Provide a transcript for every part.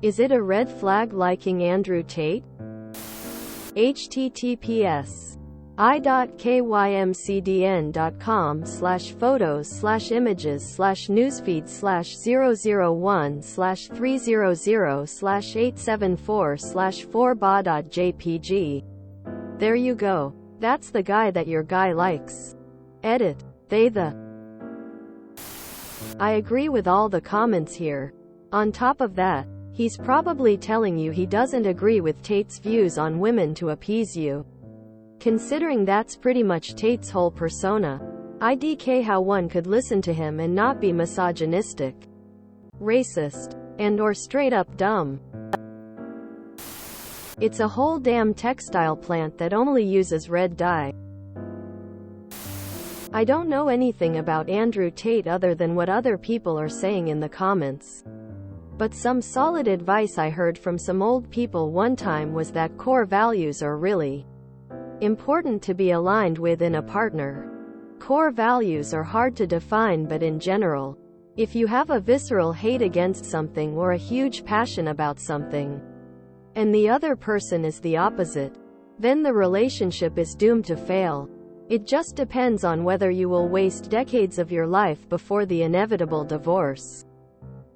Is it a red flag liking Andrew Tate? https://idotkymcdn.com/photos/images/newsfeed/001/300/4ba.jpg. There you go. That's the guy that your guy likes. Edit. I agree with all the comments here. On top of that, he's probably telling you he doesn't agree with Tate's views on women to appease you. Considering that's pretty much Tate's whole persona. IDK how one could listen to him and not be misogynistic, racist, and/or straight up dumb. It's a whole damn textile plant that only uses red dye. I don't know anything about Andrew Tate other than what other people are saying in the comments. But some solid advice I heard from some old people one time was that core values are really important to be aligned with in a partner. Core values are hard to define, but in general, if you have a visceral hate against something or a huge passion about something, and the other person is the opposite, then the relationship is doomed to fail. It just depends on whether you will waste decades of your life before the inevitable divorce.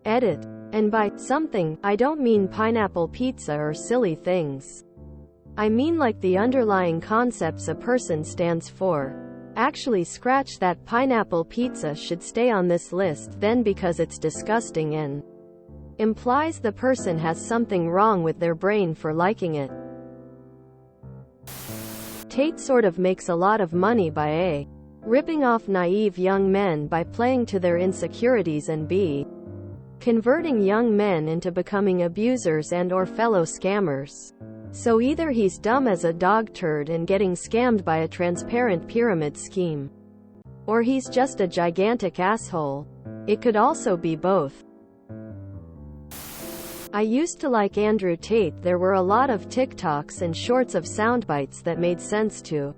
Edit. And by something, I don't mean pineapple pizza or silly things. I mean like the underlying concepts a person stands for. Actually, scratch that. Pineapple pizza should stay on this list then, because it's disgusting and implies the person has something wrong with their brain for liking it. Tate sort of makes a lot of money by A, ripping off naive young men by playing to their insecurities, and B, converting young men into becoming abusers and/or fellow scammers. So either he's dumb as a dog turd and getting scammed by a transparent pyramid scheme, or he's just a gigantic asshole. It could also be both. I used to like Andrew Tate. There were a lot of TikToks and shorts of soundbites that made sense to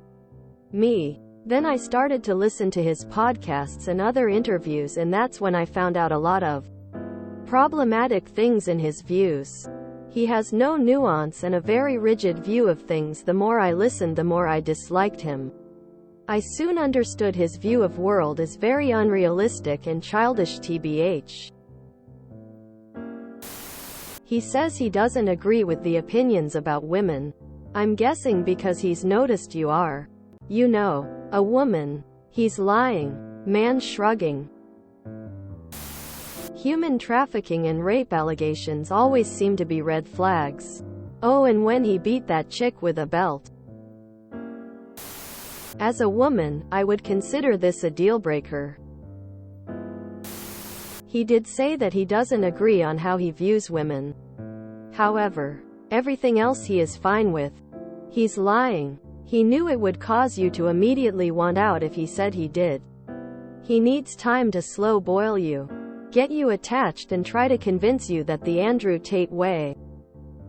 me. Then I started to listen to his podcasts and other interviews, and that's when I found out a lot of problematic things in his views. He has no nuance and a very rigid view of things. The more I listened, the more I disliked him. I soon understood his view of world is very unrealistic and childish. TBH. He says he doesn't agree with the opinions about women. I'm guessing because he's noticed you are, you know, a woman. He's lying. Man shrugging. Human trafficking and rape allegations always seem to be red flags. Oh, and when he beat that chick with a belt. As a woman, I would consider this a deal breaker. He did say that he doesn't agree on how he views women. However, everything else he is fine with. He's lying. He knew it would cause you to immediately want out if he said he did. He needs time to slow boil you, get you attached, and try to convince you that the Andrew Tate way,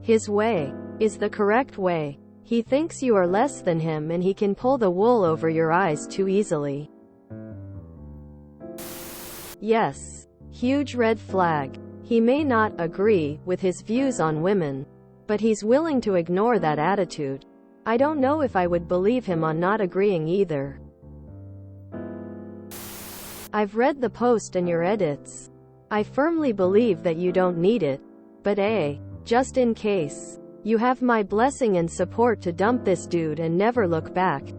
his way, is the correct way. He thinks you are less than him, and he can pull the wool over your eyes too easily. Yes, huge red flag. He may not agree with his views on women, but he's willing to ignore that attitude. I don't know if I would believe him on not agreeing either. I've read the post and your edits. I firmly believe that you don't need it, but just in case, you have my blessing and support to dump this dude and never look back.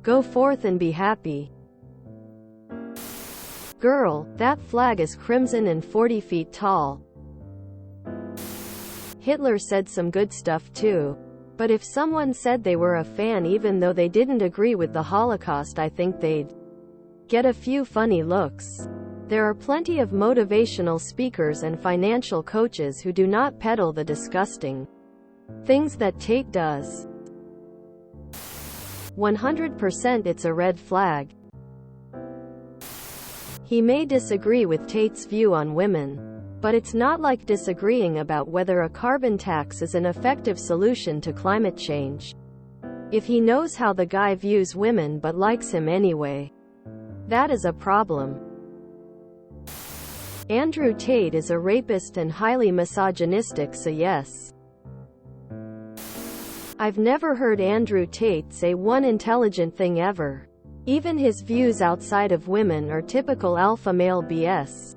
Go forth and be happy. Girl, that flag is crimson and 40 feet tall. Hitler said some good stuff too. But if someone said they were a fan even though they didn't agree with the Holocaust, I think they'd get a few funny looks. There are plenty of motivational speakers and financial coaches who do not peddle the disgusting things that Tate does. 100% it's a red flag. He may disagree with Tate's view on women, but it's not like disagreeing about whether a carbon tax is an effective solution to climate change. If he knows how the guy views women but likes him anyway, that is a problem. Andrew Tate is a rapist and highly misogynistic, so yes. I've never heard Andrew Tate say one intelligent thing ever. Even his views outside of women are typical alpha male BS.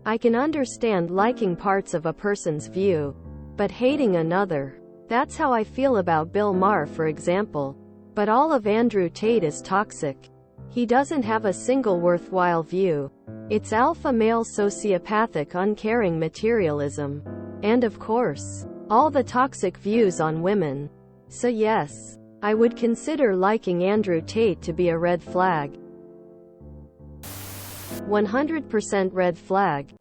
I can understand liking parts of a person's view, but hating another. That's how I feel about Bill Maher, for example. But all of Andrew Tate is toxic. He doesn't have a single worthwhile view. It's alpha male sociopathic uncaring materialism. And of course, all the toxic views on women. So yes, I would consider liking Andrew Tate to be a red flag. 100% red flag.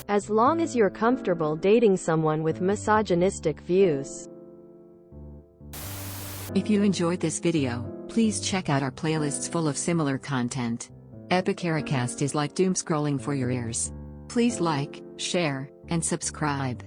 As long as you're comfortable dating someone with misogynistic views. If you enjoyed this video, please check out our playlists full of similar content. Whtvrwithasideoflime is like doom scrolling for your ears. Please like, share, and subscribe.